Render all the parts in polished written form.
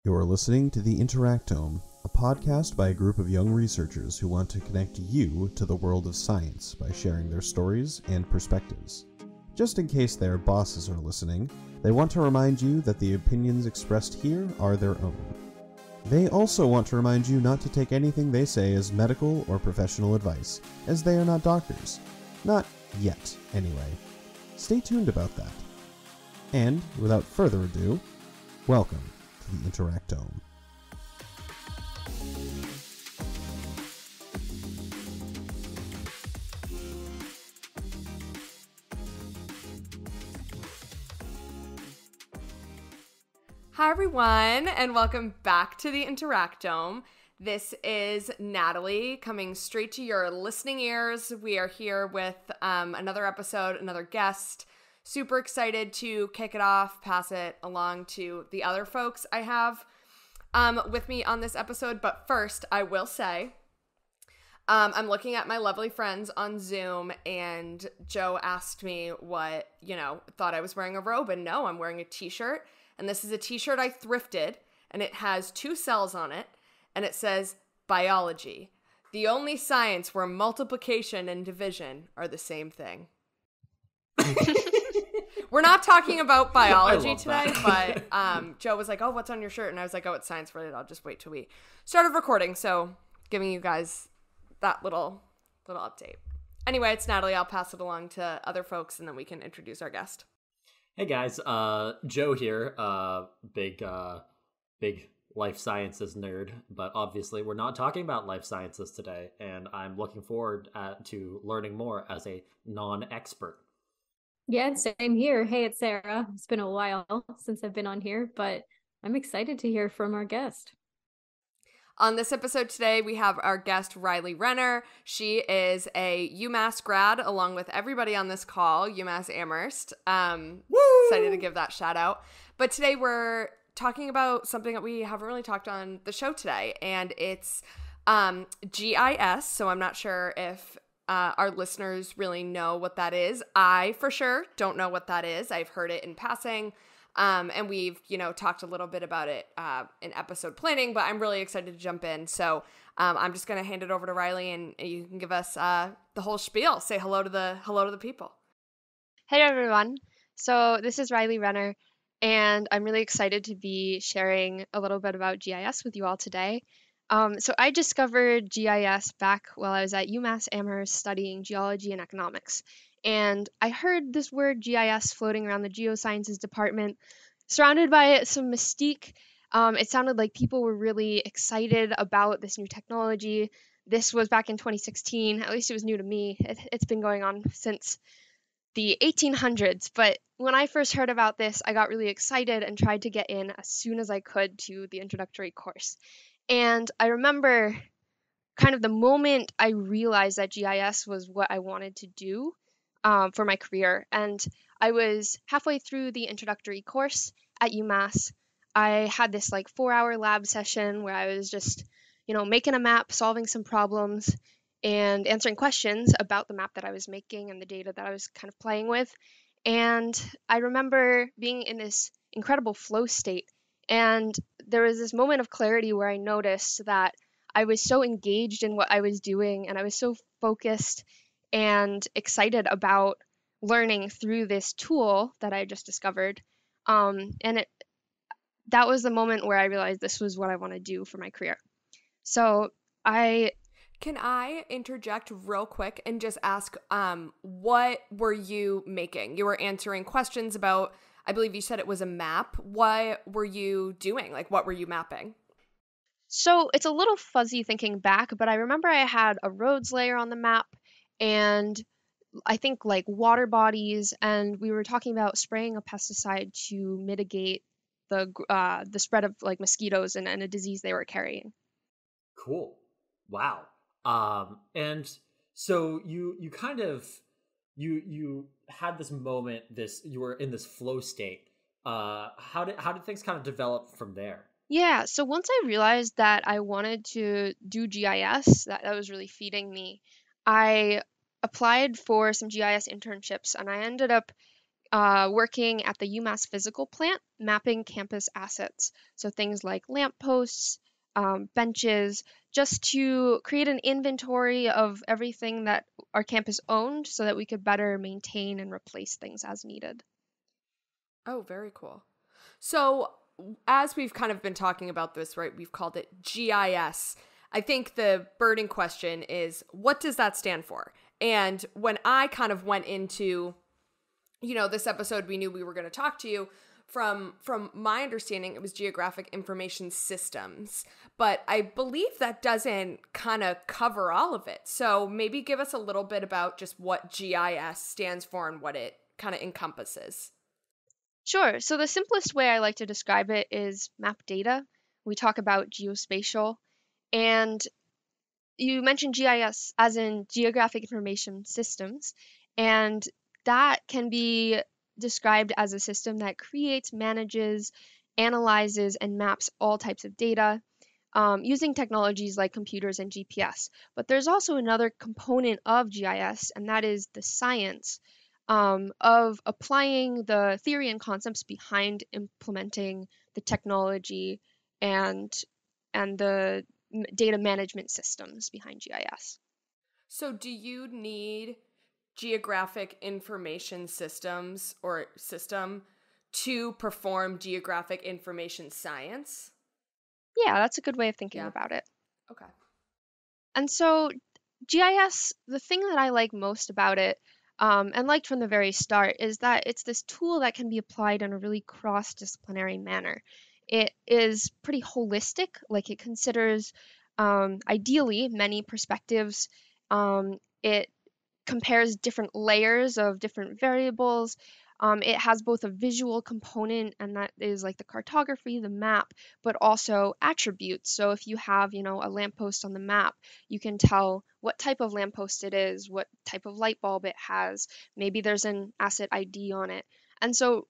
You're listening to The Interactome, a podcast by a group of young researchers who want to connect you to the world of science by sharing their stories and perspectives. Just in case their bosses are listening, they want to remind you that the opinions expressed here are their own. They also want to remind you not to take anything they say as medical or professional advice, as they are not doctors. Not yet, anyway. Stay tuned about that. And, without further ado, welcome to the Interactome. Hi everyone, and welcome back to the Interactome. This is Natalie coming straight to your listening ears. We are here with another episode, another guest. Super excited to kick it off, pass it along to the other folks I have with me on this episode. But first, I will say, I'm looking at my lovely friends on Zoom, and Joe asked me what, thought I was wearing a robe, and no, I'm wearing a t-shirt. And this is a t-shirt I thrifted, and it has 2 cells on it, and it says, biology. The only science where multiplication and division are the same thing. We're not talking about biology today, but Joe was like, oh, what's on your shirt? And I was like, oh, it's science related. I'll just wait till we started recording. So giving you guys that little update. Anyway, it's Natalie. I'll pass it along to other folks, and then we can introduce our guest. Hey guys, Joe here, big life sciences nerd, but obviously we're not talking about life sciences today, and I'm looking forward to learning more as a non-expert. Yeah, same here. Hey, it's Sarah. It's been a while since I've been on here, but I'm excited to hear from our guest. On this episode today, we have our guest, Rylee Renner. She is a UMass grad, along with everybody on this call, UMass Amherst. Excited to give that shout out. But today we're talking about something that we haven't really talked on the show today, and it's GIS. So I'm not sure if our listeners really know what that is. I, for sure, don't know what that is. I've heard it in passing. And we've, talked a little bit about it in episode planning, but I'm really excited to jump in. So I'm just going to hand it over to Rylee, and you can give us the whole spiel. Say hello to the people. Hey, everyone. So this is Rylee Renner, and I'm really excited to be sharing a little bit about GIS with you all today. So I discovered GIS back while I was at UMass Amherst studying geology and economics. And I heard this word GIS floating around the geosciences department, surrounded by some mystique. It sounded like people were really excited about this new technology. This was back in 2016. At least it was new to me. It's been going on since the 1800s. But when I first heard about this, I got really excited and tried to get in as soon as I could to the introductory course. And I remember kind of the moment I realized that GIS was what I wanted to do for my career. And I was halfway through the introductory course at UMass. I had this 4-hour lab session where I was just, making a map, solving some problems, and answering questions about the map that I was making and the data that I was kind of playing with. And I remember being in this incredible flow state. And there was this moment of clarity where I noticed that I was so engaged in what I was doing, and I was so focused and excited about learning through this tool that I just discovered. That was the moment where I realized this was what I want to do for my career. So Can I interject real quick and just ask, what were you making? You were answering questions about, I believe you said it was a map. What were you doing? What were you mapping? So it's a little fuzzy thinking back, but I remember I had a roads layer on the map, and I think water bodies, and we were talking about spraying a pesticide to mitigate the spread of mosquitoes and a disease they were carrying. Cool. Wow. And so you kind of you had this moment, you were in this flow state. How did things kind of develop from there? Yeah, so once I realized that I wanted to do GIS, that was really feeding me, I applied for some GIS internships, and I ended up working at the UMass physical plant, mapping campus assets. So things like lampposts, benches, just to create an inventory of everything that our campus owned so that we could better maintain and replace things as needed. Oh, very cool. So, as we've kind of been talking about this, right, we've called it GIS. I think the burning question is, what does that stand for? And when I kind of went into, this episode, we knew we were going to talk to you. From my understanding, it was Geographic Information Systems, but I believe that doesn't kind of cover all of it. So maybe give us a little bit about just what GIS stands for and what it kind of encompasses. Sure. So the simplest way I like to describe it is map data. We talk about geospatial, and you mentioned GIS as in Geographic Information Systems, and that can be described as a system that creates, manages, analyzes, and maps all types of data using technologies like computers and GPS. But there's also another component of GIS, and that is the science of applying the theory and concepts behind implementing the technology and the data management systems behind GIS. So do you need geographic information systems or system to perform geographic information science? Yeah, that's a good way of thinking about it. Okay. And so GIS, the thing that I like most about it, and liked from the very start, is that it's this tool that can be applied in a really cross-disciplinary manner. It is pretty holistic, like it considers ideally many perspectives. It compares different layers of different variables. It has both a visual component, and that is like the cartography, the map, but also attributes. So if you have, a lamppost on the map, you can tell what type of lamppost it is, what type of light bulb it has. Maybe there's an asset ID on it. And so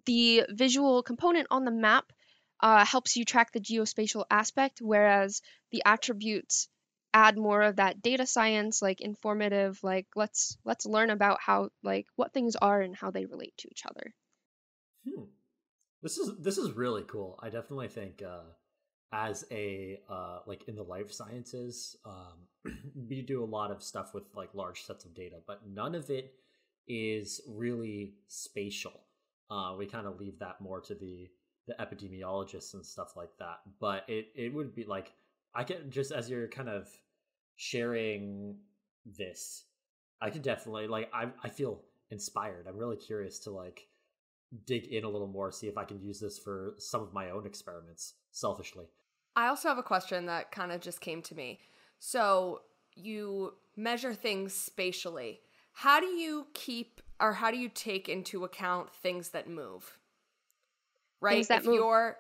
the visual component on the map helps you track the geospatial aspect, whereas the attributes add more of that data science, like informative, like let's learn about how, like, what things are and how they relate to each other. This is really cool. I definitely think as a like in the life sciences, we do a lot of stuff with like large sets of data, but none of it is really spatial. We kind of leave that more to the epidemiologists and stuff like that. But it would be like, I can just, as you're kind of sharing this, I could definitely like, I feel inspired. I'm really curious to like dig in a little more, see if I can use this for some of my own experiments selfishly. I also have a question that kind of just came to me. So you measure things spatially. How do you take into account things that move? Right? Things that move.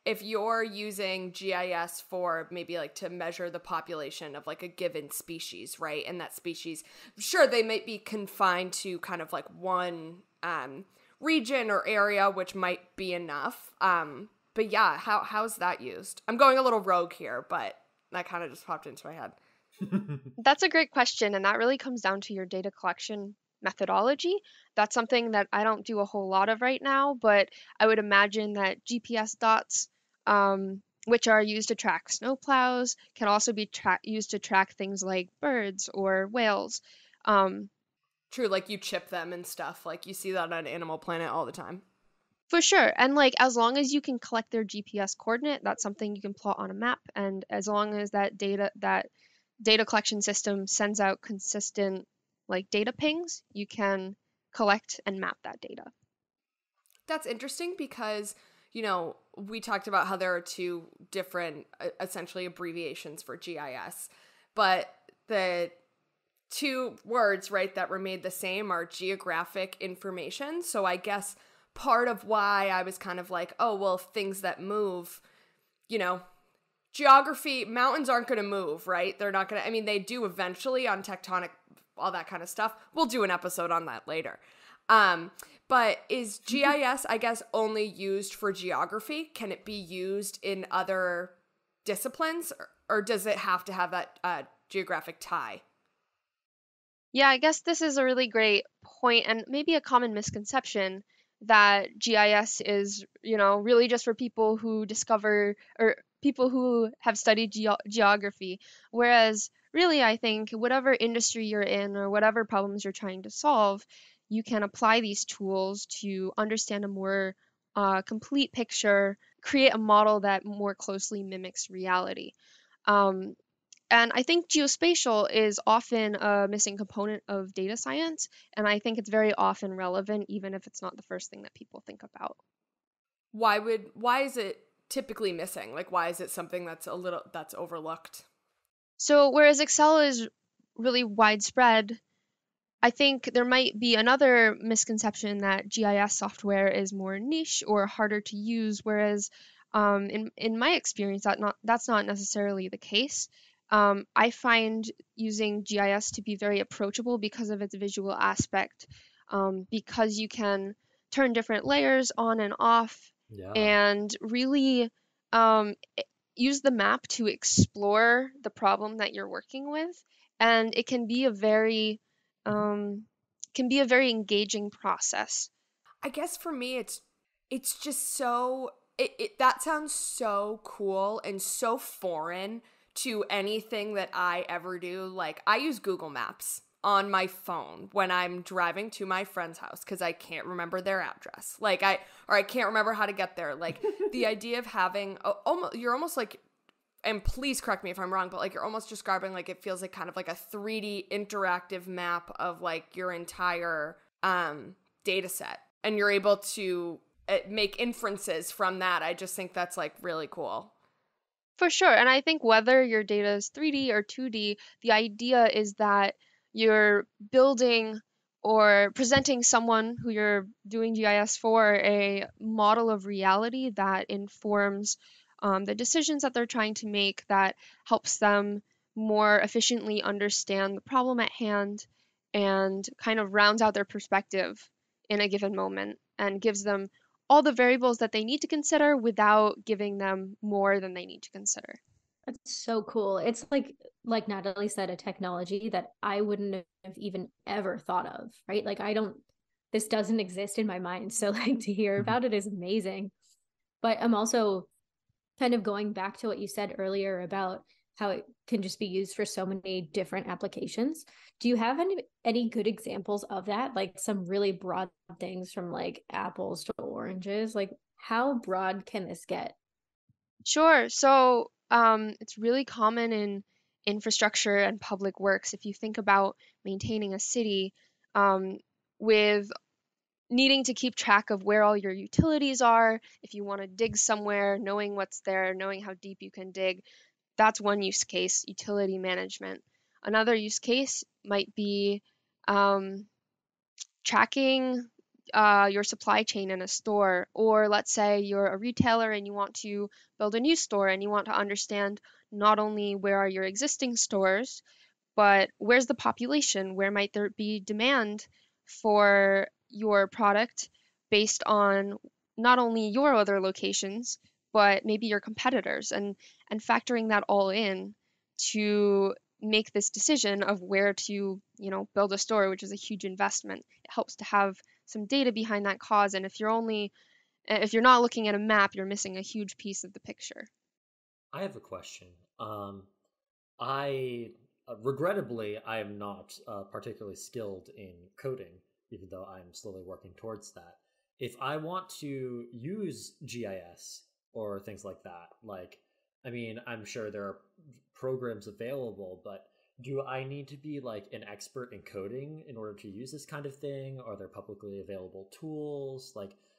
If you're using GIS for maybe like to measure the population of like a given species, right? And that species, sure, they might be confined to kind of like one region or area, which might be enough. But yeah, how's that used? I'm going a little rogue here, but that kind of just popped into my head. That's a great question, and that really comes down to your data collection methodology. That's something that I don't do a whole lot of right now, but I would imagine that GPS dots, which are used to track snowplows, can also be used to track things like birds or whales. True, like you chip them and stuff. Like you see that on Animal Planet all the time. For sure. And like as long as you can collect their GPS coordinate, that's something you can plot on a map. And as long as that data collection system sends out consistent like data pings, you can collect and map that data. That's interesting because, we talked about how there are two different essentially abbreviations for GIS, but the two words, right, that remained the same are geographic information. So I guess part of why I was kind of like, oh, well, things that move, geography, mountains aren't going to move, right? They're not going to, they do eventually on tectonic, all that kind of stuff. We'll do an episode on that later. But is GIS, I guess, only used for geography? Can it be used in other disciplines, or does it have to have that geographic tie? Yeah, I guess this is a really great point and maybe a common misconception that GIS is, really just for people who discover or people who have studied geography. Whereas, really, I think whatever industry you're in or whatever problems you're trying to solve, you can apply these tools to understand a more complete picture, create a model that more closely mimics reality. Um, and I think geospatial is often a missing component of data science, and I think it's very often relevant, even if it's not the first thing that people think about. Why is it typically missing? Like, why is it something that's overlooked? So, whereas Excel is really widespread, I think there might be another misconception that GIS software is more niche or harder to use, whereas in my experience, that's not necessarily the case. I find using GIS to be very approachable because of its visual aspect, because you can turn different layers on and off, Yeah. and really um, use the map to explore the problem that you're working with, and it can be a very engaging process. I guess for me it's just so that sounds so cool and so foreign to anything that I ever do. Like, I use Google Maps on my phone when I'm driving to my friend's house because I can't remember their address. I can't remember how to get there. Like, the idea of having you're almost like, and please correct me if I'm wrong, but like, you're almost describing, like, it feels like kind of like a 3D interactive map of like your entire data set, and you're able to make inferences from that. I just think that's like really cool. For sure. And I think whether your data is 3D or 2D, the idea is that you're building or presenting someone who you're doing GIS for a model of reality that informs the decisions that they're trying to make, that helps them more efficiently understand the problem at hand and kind of rounds out their perspective in a given moment and gives them all the variables that they need to consider without giving them more than they need to consider. That's so cool. It's like Natalie said, a technology that I wouldn't have even ever thought of, right? Like, this doesn't exist in my mind. So like, to hear about it is amazing. But I'm also kind of going back to what you said earlier about how it can just be used for so many different applications. Do you have any good examples of that? Like some really broad things, from like apples to oranges? Like, how broad can this get? Sure. So it's really common in infrastructure and public works. If you think about maintaining a city, um, with needing to keep track of where all your utilities are, if you want to dig somewhere, knowing what's there, knowing how deep you can dig, that's one use case, utility management. Another use case might be um, tracking your supply chain in a store, or let's say you're a retailer and you want to build a new store and you want to understand not only where are your existing stores, but where's the population? Where might there be demand for your product based on not only your other locations, but maybe your competitors, and factoring that all in to make this decision of where to, build a store, which is a huge investment. It helps to have some data behind that cause, and if you're not looking at a map, you're missing a huge piece of the picture. I have a question. I regrettably I am not particularly skilled in coding, even though I'm slowly working towards that. If I want to use GIS or things like that, like, I mean, I'm sure there are programs available, but do I need to be like an expert in coding in order to use this kind of thing? Are there publicly available tools?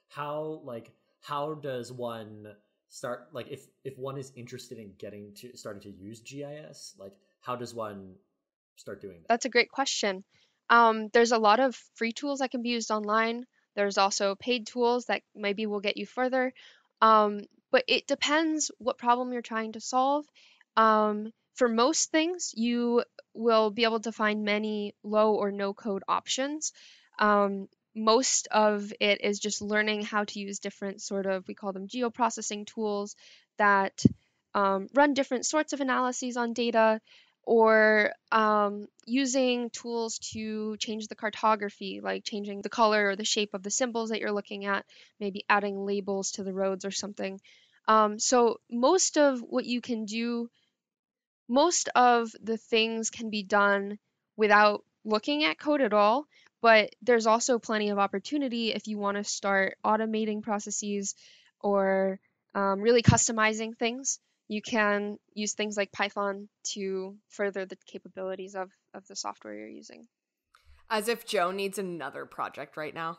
How does one start, like, if one is interested in starting to use GIS, like, how does one start doing that? That's a great question. There's a lot of free tools that can be used online. There's also paid tools that maybe will get you further. Um, but it depends what problem you're trying to solve. For most things, you will be able to find many low or no code options. Most of it is just learning how to use different sort of, we call them geoprocessing tools, that run different sorts of analyses on data, or using tools to change the cartography, like changing the color or the shape of the symbols that you're looking at, maybe adding labels to the roads or something. So most of what you can do, most of the things can be done without looking at code at all, but there's also plenty of opportunity if you want to start automating processes or really customizing things. You can use things like Python to further the capabilities of the software you're using. As if Joe needs another project right now.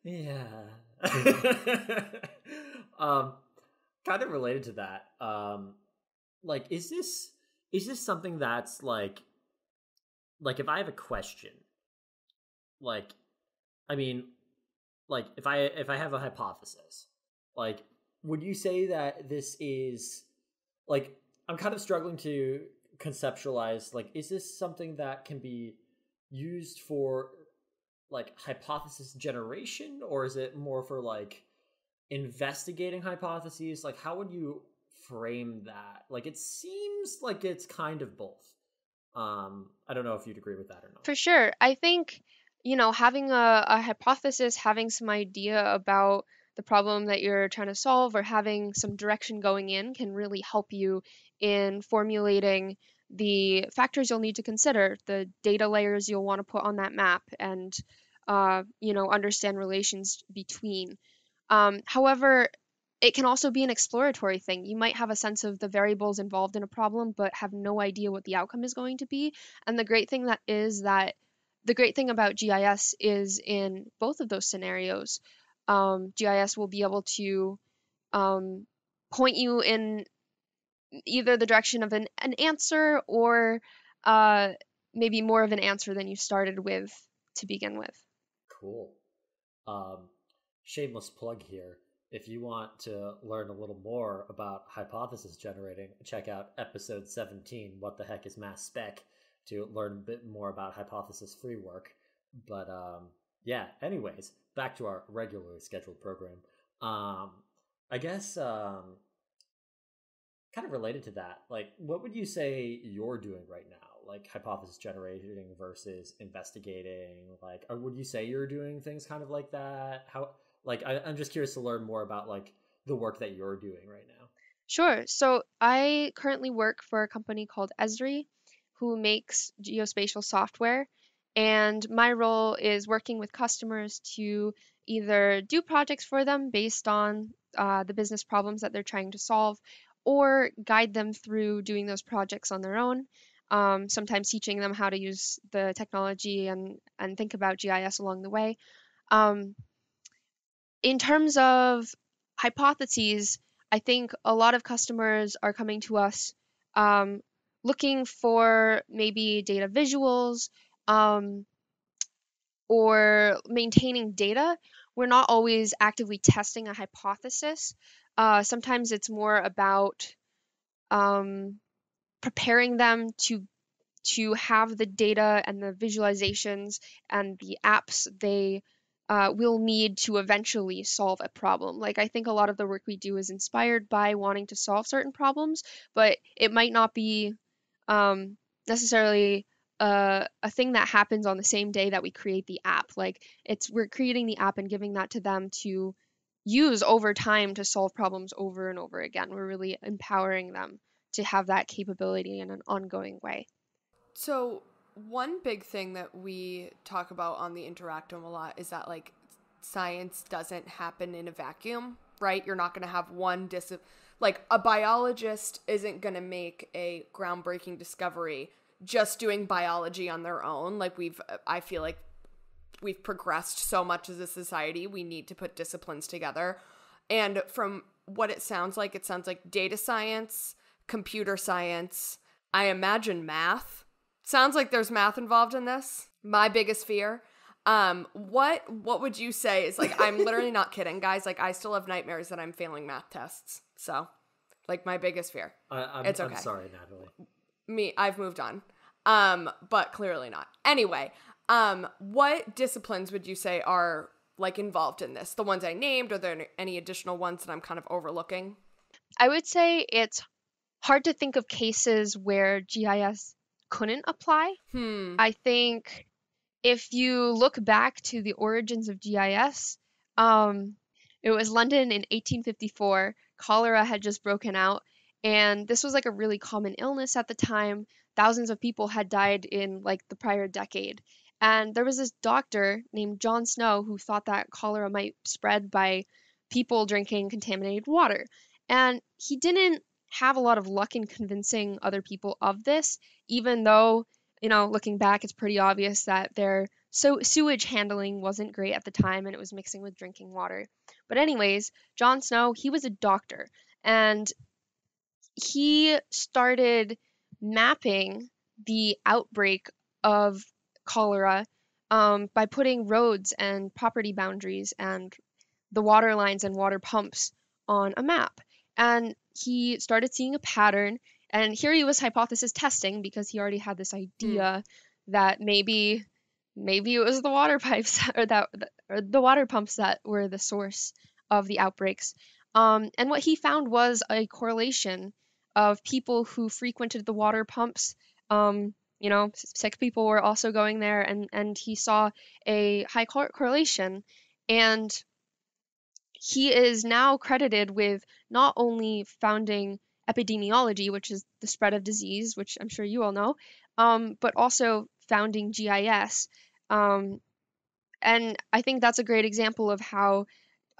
Yeah. Kind of related to that. Like, is this something that's like if I have a question, like, I mean, like if I have a hypothesis, like, would you say that this is, like, I'm kind of struggling to conceptualize, like, is this something that can be used for like hypothesis generation, or is it more for like investigating hypotheses? Like, how would you frame that? Like, it seems like it's kind of both. I don't know if you'd agree with that or not. For sure. I think, having a hypothesis, having some idea about the problem that you're trying to solve, or having some direction going in, can really help you in formulating the factors you'll need to consider, the data layers you'll want to put on that map, and understand relations between. However, it can also be an exploratory thing. You might have a sense of the variables involved in a problem, but have no idea what the outcome is going to be. And the great thing about GIS is in both of those scenarios, GIS will be able to point you in either the direction of an answer, or maybe more of an answer than you started with to begin with. Cool. Shameless plug here. If you want to learn a little more about hypothesis generating, check out episode 17, What the Heck is Mass Spec, to learn a bit more about hypothesis free work. But yeah, anyways, back to our regularly scheduled program. I guess kind of related to that, like, what would you say you're doing right now? Like, hypothesis generating versus investigating, like, or would you say you're doing things kind of like that? How, like, I'm just curious to learn more about like the work that you're doing right now. Sure. So I currently work for a company called Esri, who makes geospatial software. And my role is working with customers to either do projects for them based on the business problems that they're trying to solve, or guide them through doing those projects on their own. Sometimes teaching them how to use the technology and think about GIS along the way. In terms of hypotheses, I think a lot of customers are coming to us looking for maybe data visuals, or maintaining data. We're not always actively testing a hypothesis. Sometimes it's more about preparing them to have the data and the visualizations and the apps they will need to eventually solve a problem. Like, I think a lot of the work we do is inspired by wanting to solve certain problems, but it might not be necessarily a thing that happens on the same day that we create the app. Like, we're creating the app and giving that to them to use over time to solve problems over and over again. We're really empowering them to have that capability in an ongoing way. So one big thing that we talk about on the Interactome a lot is that, like, science doesn't happen in a vacuum, right? You're not going to have one like, a biologist isn't going to make a groundbreaking discovery just doing biology on their own. Like, I feel like we've progressed so much as a society. We need to put disciplines together. And from what it sounds like data science, computer science, I imagine math. Sounds like there's math involved in this. My biggest fear. What would you say is, like, I'm literally not kidding, guys. Like, I still have nightmares that I'm failing math tests. So, like, my biggest fear. It's okay. I'm sorry, Natalie. I've moved on. But clearly not. Anyway, what disciplines would you say are, like, involved in this? The ones I named, or are there any additional ones that I'm kind of overlooking? I would say it's hard to think of cases where GIS couldn't apply. I think if you look back to the origins of GIS, it was London in 1854. Cholera had just broken out, and this was like a really common illness at the time. Thousands of people had died in like the prior decade. And there was this doctor named John Snow who thought that cholera might spread by people drinking contaminated water. And he didn't have a lot of luck in convincing other people of this, even though, looking back, it's pretty obvious that their sewage handling wasn't great at the time and it was mixing with drinking water. But anyways, John Snow, he was a doctor, and he started mapping the outbreak of cholera by putting roads and property boundaries and the water lines and water pumps on a map. And he started seeing a pattern. And here he was hypothesis testing because he already had this idea that maybe it was the water pipes or the water pumps that were the source of the outbreaks. And what he found was a correlation of people who frequented the water pumps. Sick people were also going there, and he saw a high correlation. And he is now credited with not only founding epidemiology, which is the spread of disease, which I'm sure you all know, but also founding GIS. And I think that's a great example of how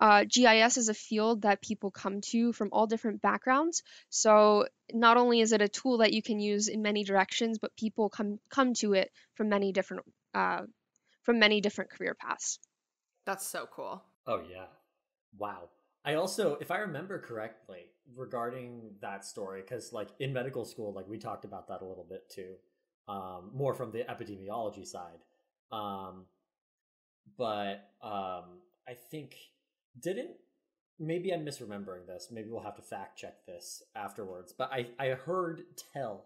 GIS is a field that people come to from all different backgrounds. So not only is it a tool that you can use in many directions, but people come to it from many different career paths. That's so cool. Oh yeah. Wow. I also, if I remember correctly, regarding that story, because like in medical school, like we talked about that a little bit too, more from the epidemiology side. But I think maybe I'm misremembering this. Maybe we'll have to fact check this afterwards. But I heard tell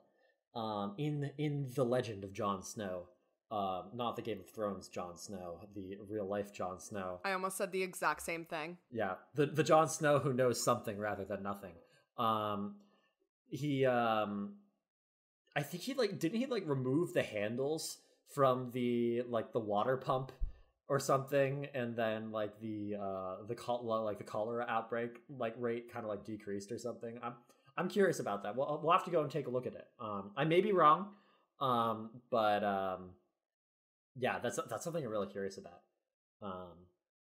in the legend of Jon Snow, not the Game of Thrones Jon Snow, the real life Jon Snow. I almost said the exact same thing. Yeah, the Jon Snow who knows something rather than nothing. He I think didn't he remove the handles from the water pump or something, and then the cholera outbreak rate kind of decreased or something. I'm curious about that. We'll have to go and take a look at it. I may be wrong, but yeah, that's something I'm really curious about.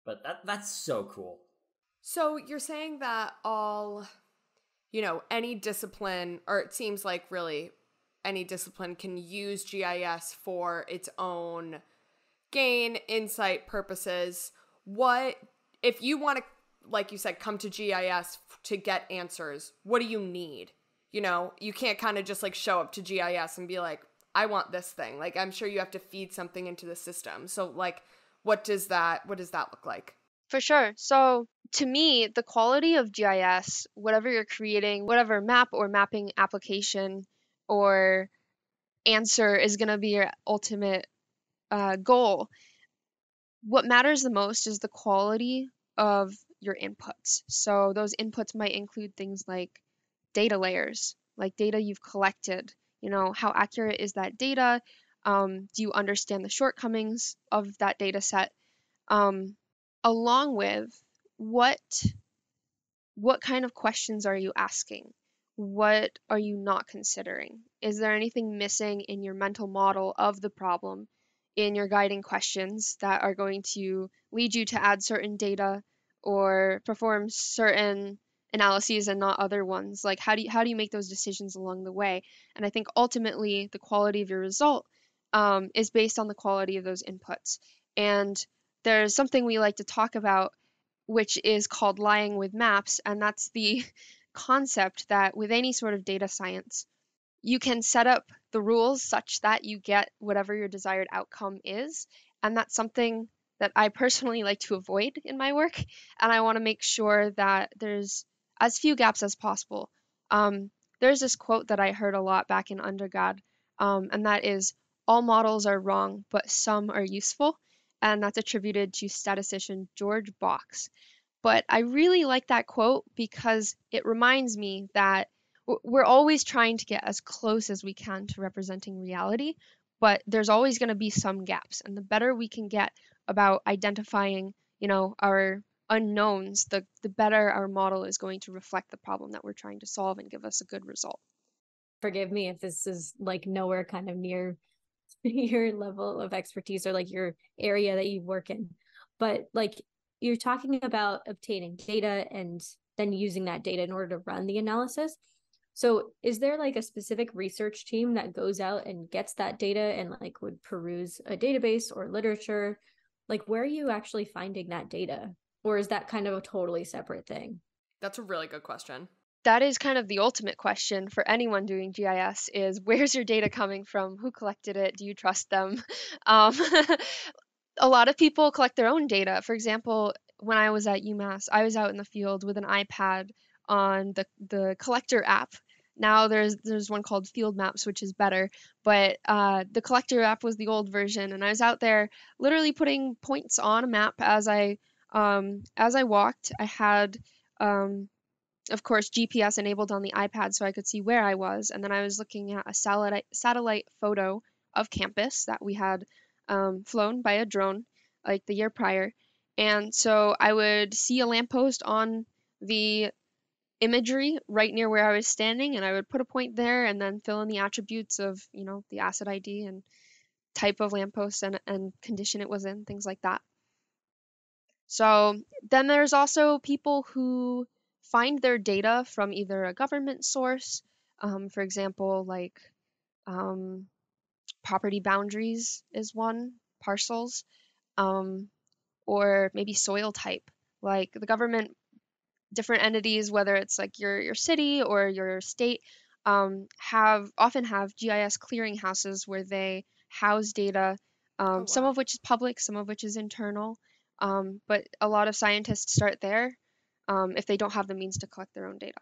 But that's so cool. So you're saying that all, any discipline, or it seems like really any discipline can use GIS for its own gain, insight purposes. What, if you want to, like you said, come to GIS to get answers, what do you need? You can't kind of just show up to GIS and be like, I want this thing. I'm sure you have to feed something into the system. So what does that look like? For sure. So to me, the quality of GIS, whatever you're creating, whatever map or mapping application or answer is going to be your ultimate goal. What matters the most is the quality of your inputs. So those inputs might include things like data layers, like data you've collected. How accurate is that data? Do you understand the shortcomings of that data set? Along with what kind of questions are you asking? What are you not considering? Is there anything missing in your mental model of the problem, in your guiding questions that are going to lead you to add certain data or perform certain analyses and not other ones? How do you make those decisions along the way? And I think ultimately the quality of your result is based on the quality of those inputs. And there's something we like to talk about, which is called lying with maps, and that's the concept that with any sort of data science, you can set up the rules such that you get whatever your desired outcome is. And that's something that I personally like to avoid in my work. And I want to make sure that there's as few gaps as possible. There's this quote that I heard a lot back in undergrad, and that is, all models are wrong, but some are useful. And that's attributed to statistician George Box. But I really like that quote because it reminds me that we're always trying to get as close as we can to representing reality, but there's always going to be some gaps. And the better we can get about identifying, our unknowns, the better our model is going to reflect the problem that we're trying to solve and give us a good result. Forgive me if this is like nowhere kind of near your level of expertise or like your area that you work in, but like you're talking about obtaining data and then using that data in order to run the analysis. So is there like a specific research team that goes out and gets that data and like would peruse a database or literature? Like, where are you actually finding that data? Or is that kind of a totally separate thing? That's a really good question. That is kind of the ultimate question for anyone doing GIS is, where's your data coming from? Who collected it? Do you trust them? Um, a lot of people collect their own data. For example, when I was at UMass, I was out in the field with an iPad on the collector app. Now there's one called Field Maps, which is better, but the collector app was the old version, and I was out there literally putting points on a map as I walked. I had of course GPS enabled on the iPad so I could see where I was, and then I was looking at a satellite photo of campus that we had flown by a drone like the year prior. And so I would see a lamppost on the imagery right near where I was standing, and I would put a point there and then fill in the attributes of, the asset ID and type of lamppost and condition it was in, things like that. So then there's also people who find their data from either a government source, for example, like property boundaries is one, parcels, or maybe soil type. Like the government, different entities, whether it's like your city or your state, often have GIS clearinghouses where they house data, some of which is public, some of which is internal. But a lot of scientists start there if they don't have the means to collect their own data.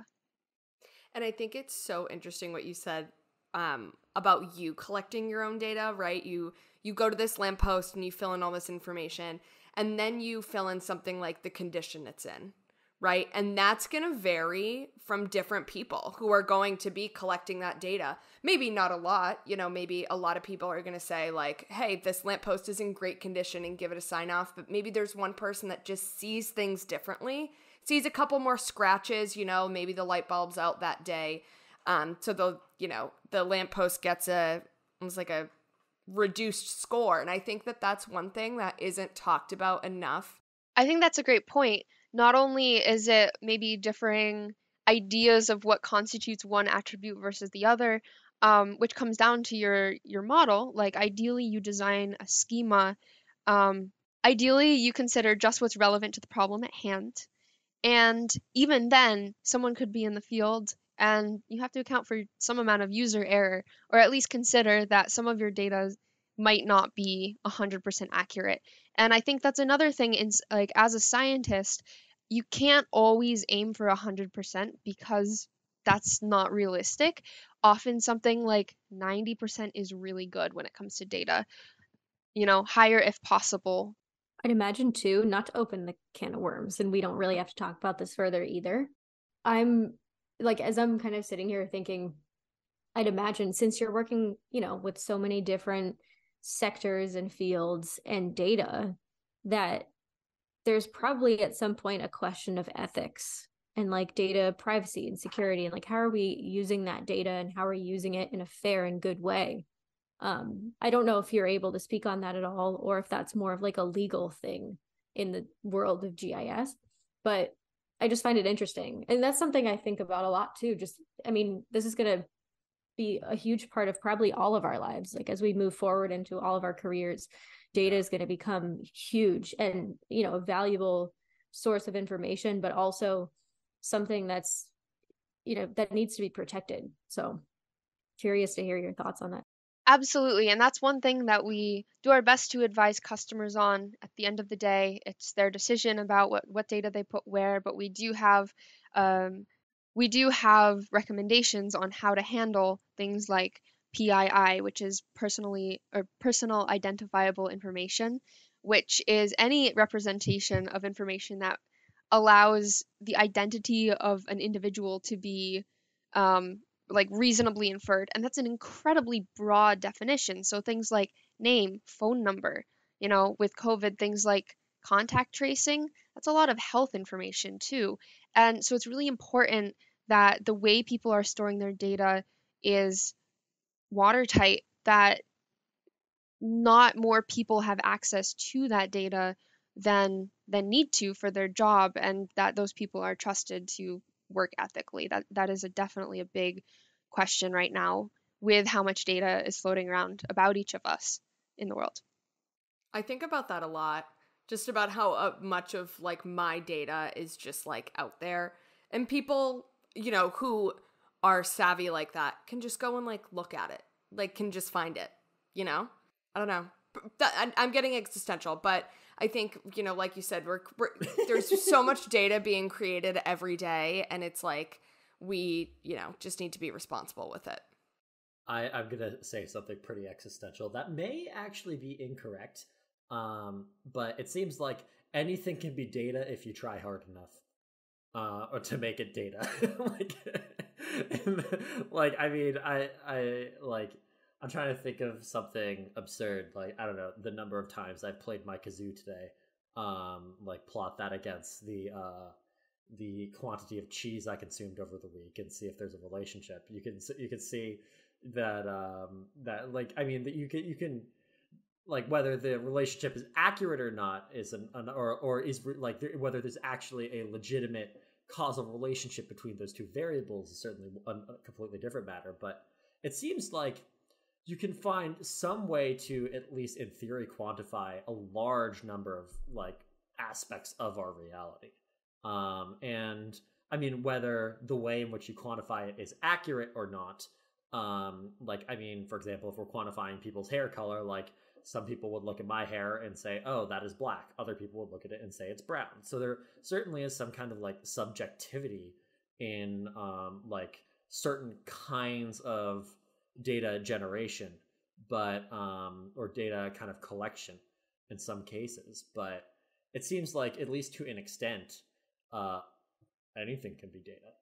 And I think it's so interesting what you said about you collecting your own data, right? You go to this lamppost and you fill in all this information, and then you fill in something like the condition it's in, right? And that's going to vary from different people who are going to be collecting that data. Maybe not a lot, maybe a lot of people are going to say like, hey, this lamppost is in great condition and give it a sign off. But maybe there's one person that just sees things differently, sees a couple more scratches, maybe the light bulb's out that day. So the lamppost gets almost like a reduced score. And I think that that's one thing that isn't talked about enough. I think that's a great point. Not only is it maybe differing ideas of what constitutes one attribute versus the other, which comes down to your model. Like ideally you design a schema. Ideally you consider just what's relevant to the problem at hand. And even then, someone could be in the field and you have to account for some amount of user error, or at least consider that some of your data might not be 100% accurate. And I think that's another thing like as a scientist, you can't always aim for 100% because that's not realistic. Often something like 90% is really good when it comes to data, higher if possible. I'd imagine too, not to open the can of worms, and we don't really have to talk about this further either. I'm like, as I'm kind of sitting here thinking, I'd imagine since you're working, with so many different sectors and fields and data, that there's probably at some point a question of ethics and like data privacy and security, and like how are we using that data and how are we using it in a fair and good way. I don't know if you're able to speak on that at all, or if that's more of like a legal thing in the world of GIS, but I just find it interesting. And that's something I think about a lot too. This is going to be a huge part of probably all of our lives. Like as we move forward into all of our careers, data is going to become huge and, a valuable source of information, but also something that's, that needs to be protected. So curious to hear your thoughts on that. Absolutely. And that's one thing that we do our best to advise customers on at the end of the day. It's their decision about what data they put where, but we do have recommendations on how to handle things like PII, which is personal identifiable information, which is any representation of information that allows the identity of an individual to be like reasonably inferred. And that's an incredibly broad definition. So things like name, phone number, with COVID, things like contact tracing, that's a lot of health information too. And so it's really important that the way people are storing their data is watertight, that not more people have access to that data than need to for their job, and that those people are trusted to work ethically. That is definitely a big question right now with how much data is floating around about each of us in the world. I think about that a lot, just about how much of like my data is just like out there, and people, who are savvy like that can just go and like look at it, like can just find it, I don't know. I'm getting existential, but I think, like you said, we're there's so much data being created every day, and it's like we, just need to be responsible with it. I'm going to say something pretty existential that may actually be incorrect, but it seems like anything can be data if you try hard enough, or to make it data. I'm trying to think of something absurd, like, I don't know, the number of times I've played my kazoo today, plot that against the quantity of cheese I consumed over the week and see if there's a relationship. You can see that that you can whether the relationship is accurate or not is whether there's actually a legitimate causal relationship between those two variables is certainly a completely different matter. But it seems like you can find some way to, at least in theory, quantify a large number of aspects of our reality. And I mean, whether the way in which you quantify it is accurate or not. For example, if we're quantifying people's hair color, some people would look at my hair and say, oh, that is black. Other people would look at it and say it's brown. So there certainly is some kind of subjectivity in certain kinds of data generation, but or data kind of collection in some cases. But it seems like, at least to an extent, anything can be data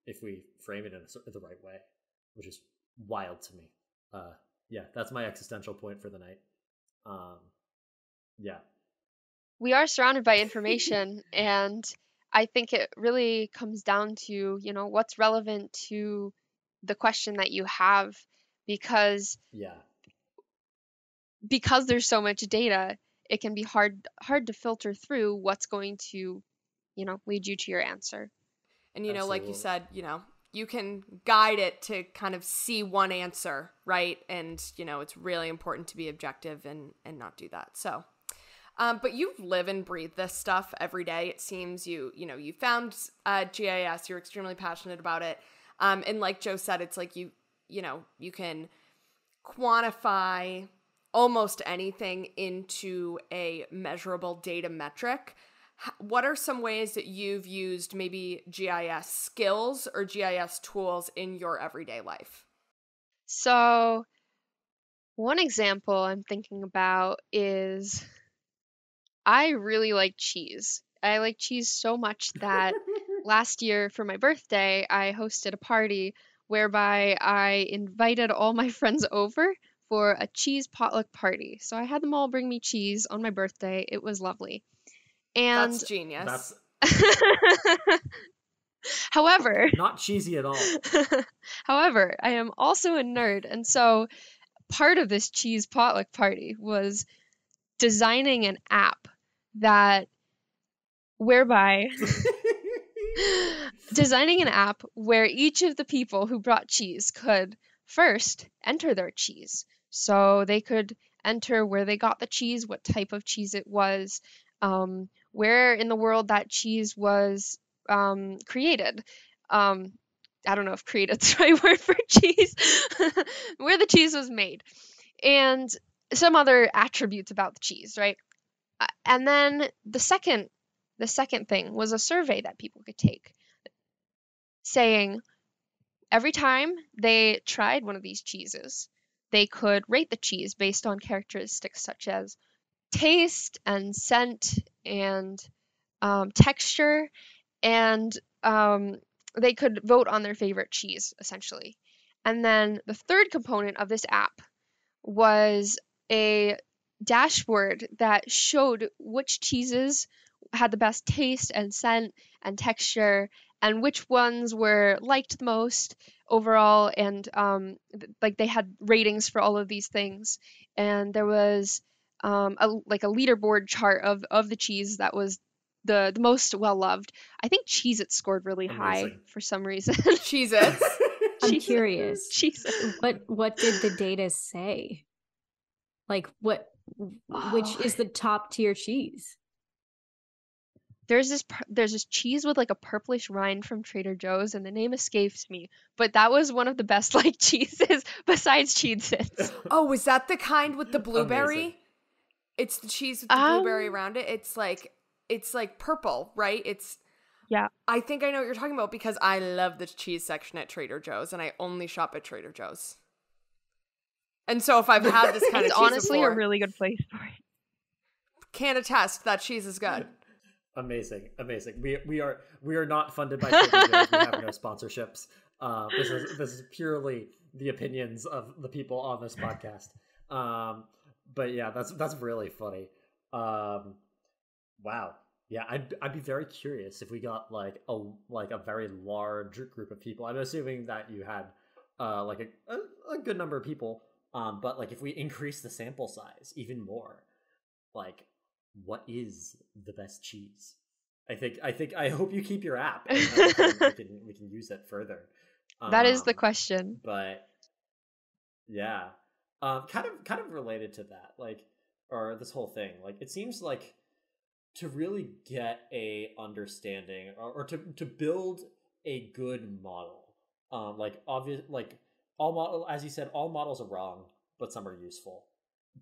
if we frame it in the right way, which is wild to me. Yeah, that's my existential point for the night. Yeah. We are surrounded by information, and I think it really comes down to, what's relevant to the question that you have, because there's so much data, it can be hard to filter through what's going to, lead you to your answer. And, like you said, you can guide it to kind of see one answer, right? And, it's really important to be objective and not do that. So, but you live and breathe this stuff every day. It seems you found GIS, you're extremely passionate about it. And like Joe said, it's like you can quantify almost anything into a measurable data metric. What are some ways that you've used maybe GIS skills or GIS tools in your everyday life? So one example I'm thinking about is I really like cheese. I like cheese so much that last year for my birthday, I hosted a party whereby I invited all my friends over for a cheese potluck party. So I had them all bring me cheese on my birthday. It was lovely. And that's genius. However, not cheesy at all. However, I am also a nerd, and so part of this cheese potluck party was designing an app designing an app where each of the people who brought cheese could first enter their cheese. So they could enter where they got the cheese, what type of cheese it was, where in the world that cheese was created. I don't know if created's the right word for cheese, where the cheese was made, and some other attributes about the cheese, right? And then the second thing was a survey that people could take, saying every time they tried one of these cheeses, they could rate the cheese based on characteristics such as taste and scent and texture and they could vote on their favorite cheese, essentially. And then the third component of this app was a dashboard that showed which cheeses had the best taste and scent and texture, and which ones were liked the most overall. And like they had ratings for all of these things, and there was like a leaderboard chart of the cheese that was the most well loved. I think Cheez-It scored really high Amazing. for some reason. Cheez-Its. I'm curious. Cheez-It. What did the data say? Like which is the top tier cheese? There's this cheese with like a purplish rind from Trader Joe's, and the name escapes me, but that was one of the best like cheeses besides Cheez-Its. Oh, was that the kind with the blueberry? Amazing. It's the cheese with the blueberry around it. It's like purple, right? Yeah. I think I know what you're talking about because I love the cheese section at Trader Joe's, and I only shop at Trader Joe's. And so if I've had this kind of It's cheese honestly before, a really good place for it. can attest that cheese is good. Amazing. We are not funded by Trader Joe's. We have no sponsorships. This is purely the opinions of the people on this podcast. But yeah, that's really funny. Wow. Yeah, I'd be very curious if we got like a very large group of people. I'm assuming that you had like a good number of people. But like if we increase the sample size even more, like what is the best cheese? I hope you keep your app and we can use it further. That is the question. But yeah. Kind of related to that, like, or this whole thing, like it seems like to really get a understanding or to build a good model, like obvious, like all model, as you said, all models are wrong, but some are useful.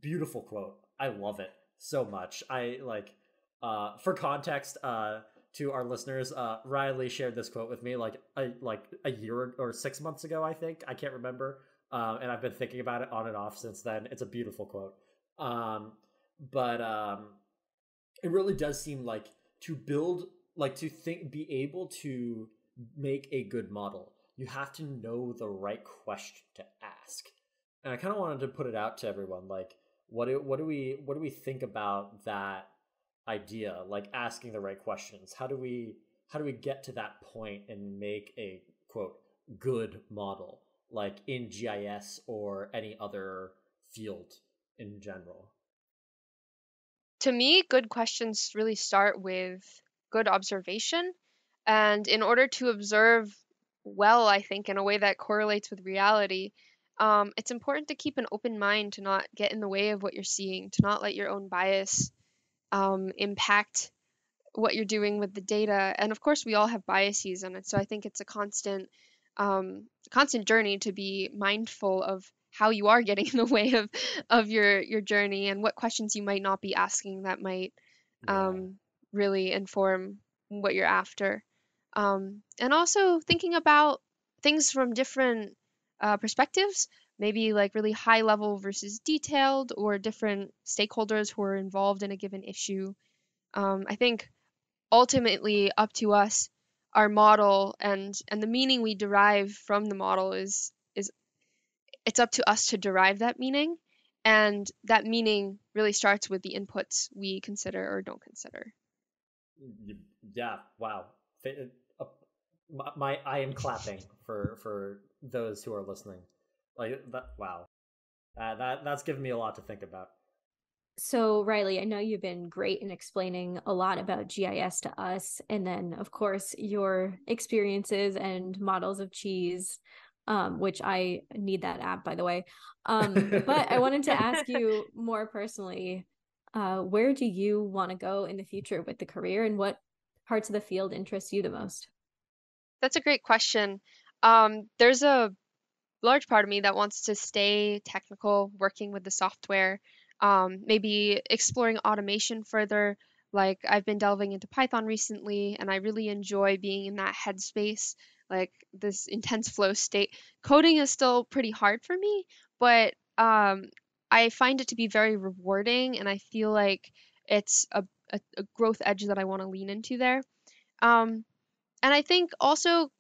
Beautiful quote. I love it so much. I like, for context, to our listeners, Rylee shared this quote with me like a year or 6 months ago, I think. I can't remember. And I've been thinking about it on and off since then. It's a beautiful quote. But it really does seem like to build, like to think, be able to make a good model, you have to know the right question to ask. And I kind of wanted to put it out to everyone, like, what do we think about that idea, like asking the right questions? How do we get to that point and make a quote good model, like in GIS or any other field in general? To me, good questions really start with good observation. And in order to observe well, I think, in a way that correlates with reality, it's important to keep an open mind, to not get in the way of what you're seeing, to not let your own bias impact what you're doing with the data. And of course, we all have biases, and so I think it's a constant journey to be mindful of how you are getting in the way of your journey, and what questions you might not be asking that might really inform what you're after. And also thinking about things from different perspectives, maybe like really high level versus detailed, or different stakeholders who are involved in a given issue. I think ultimately up to us, our model and the meaning we derive from the model is it's up to us to derive that meaning, and that meaning really starts with the inputs we consider or don't consider. Yeah, wow. I am clapping for those who are listening. Like that, wow. That's given me a lot to think about. So, Rylee, I know you've been great in explaining a lot about GIS to us, and then, of course, your experiences and models of cheese, which I need that app, by the way. But I wanted to ask you more personally, where do you want to go in the future with the career, and what parts of the field interest you the most? That's a great question. There's a large part of me that wants to stay technical, working with the software, maybe exploring automation further. Like I've been delving into Python recently, and I really enjoy being in that headspace, like this intense flow state. Coding is still pretty hard for me, but I find it to be very rewarding, and I feel like it's a growth edge that I want to lean into there. And I think also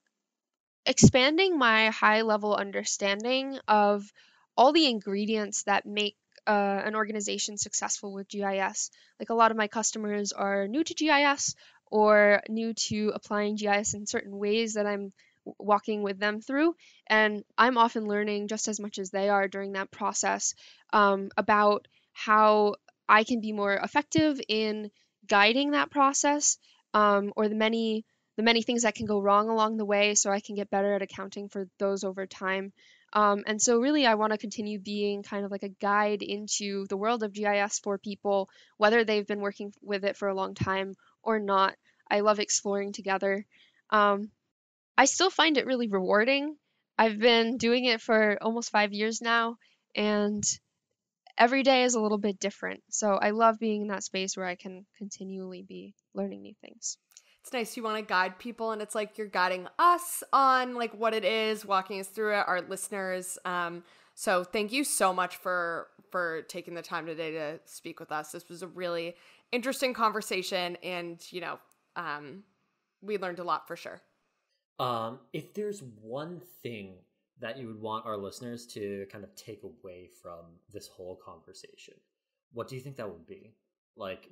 expanding my high level understanding of all the ingredients that make an organization successful with GIS. Like a lot of my customers are new to GIS or new to applying GIS in certain ways that I'm walking with them through. And I'm often learning just as much as they are during that process about how I can be more effective in guiding that process or the many things that can go wrong along the way so I can get better at accounting for those over time. And so really I want to continue being kind of like a guide into the world of GIS for people, whether they've been working with it for a long time or not. I love exploring together. I still find it really rewarding. I've been doing it for almost 5 years now, and every day is a little bit different. So I love being in that space where I can continually be learning new things. It's nice. You want to guide people, and it's like you're guiding us on like what it is, walking us through it, our listeners. So thank you so much for taking the time today to speak with us. This was a really interesting conversation, and we learned a lot for sure. If there's one thing that you would want our listeners to kind of take away from this whole conversation, what do you think that would be? Like,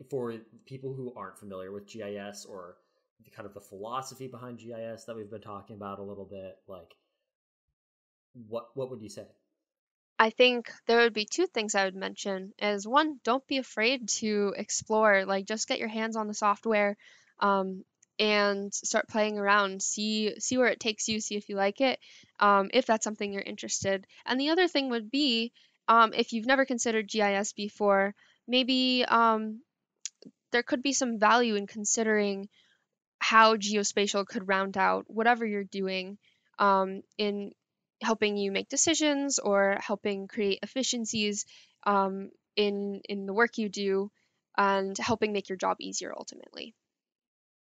for people who aren't familiar with GIS or kind of the philosophy behind GIS that we've been talking about a little bit, like, what would you say? I think there would be two things I would mention. Is one, don't be afraid to explore. Like, just get your hands on the software, and start playing around. See where it takes you. See if you like it. If that's something you're interested. And the other thing would be, if you've never considered GIS before, maybe there could be some value in considering how geospatial could round out whatever you're doing in helping you make decisions or helping create efficiencies in the work you do and helping make your job easier ultimately.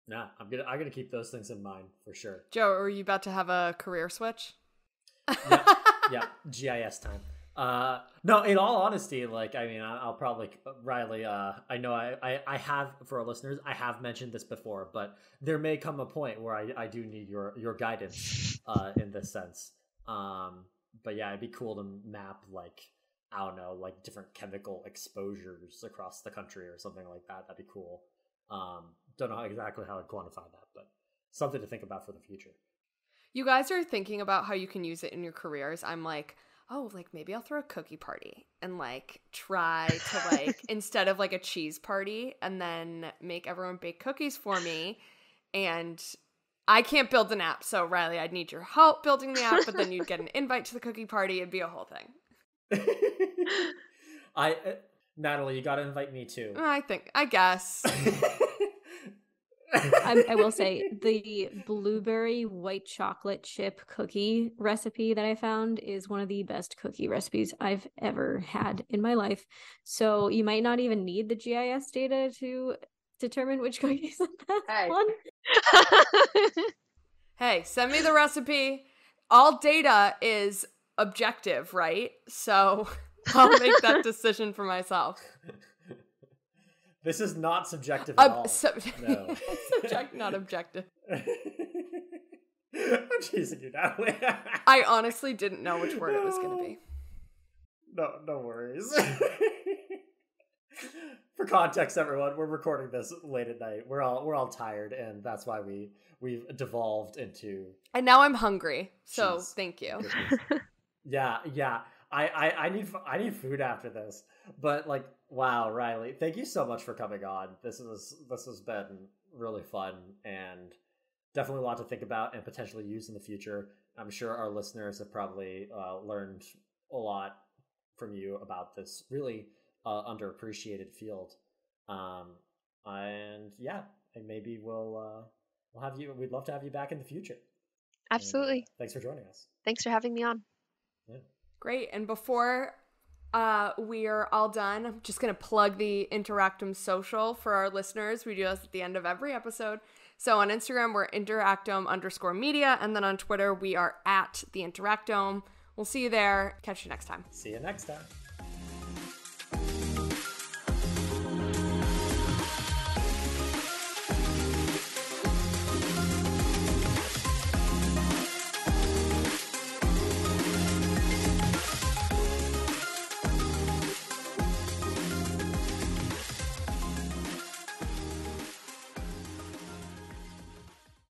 Yeah, I'm gonna keep those things in mind for sure. Joe, are you about to have a career switch? Yeah, GIS time. No, in all honesty, like, I mean, I'll probably, Rylee, I know I have, for our listeners, I have mentioned this before, but there may come a point where I do need your guidance, in this sense. But yeah, it'd be cool to map, like, I don't know, like different chemical exposures across the country or something like that. That'd be cool. Don't know exactly how I'd quantify that, but something to think about for the future. You guys are thinking about how you can use it in your careers. I'm like, oh, like maybe I'll throw a cookie party and like try to like instead of like a cheese party and then make everyone bake cookies for me. And I can't build an app. So Rylee, I'd need your help building the app, but then you'd get an invite to the cookie party. It'd be a whole thing. Natalie, you got to invite me too. I guess. I will say the blueberry white chocolate chip cookie recipe that I found is one of the best cookie recipes I've ever had in my life. So you might not even need the GIS data to determine which cookies are the best one. Hey, send me the recipe. All data is objective, right? So I'll make that decision for myself. This is not subjective at all. No. Subject, not objective. I'm teasing you, Natalie. I honestly didn't know which word it was going to be. No worries. For context, everyone, we're recording this late at night. We're all tired, and that's why we've devolved into. And now I'm hungry, so thank you. Yeah. I need food after this. But like, wow, Rylee, thank you so much for coming on. This has been really fun and definitely a lot to think about and potentially use in the future. I'm sure our listeners have probably learned a lot from you about this really underappreciated field. And yeah, and maybe we'll have you. We'd love to have you back in the future. Absolutely. And, thanks for joining us. Thanks for having me on. Yeah. Great. And before we're all done, I'm just going to plug the Interactome social for our listeners. We do this at the end of every episode. So on Instagram, we're Interactome_media. And then on Twitter, we are @the Interactome. We'll see you there. Catch you next time. See you next time.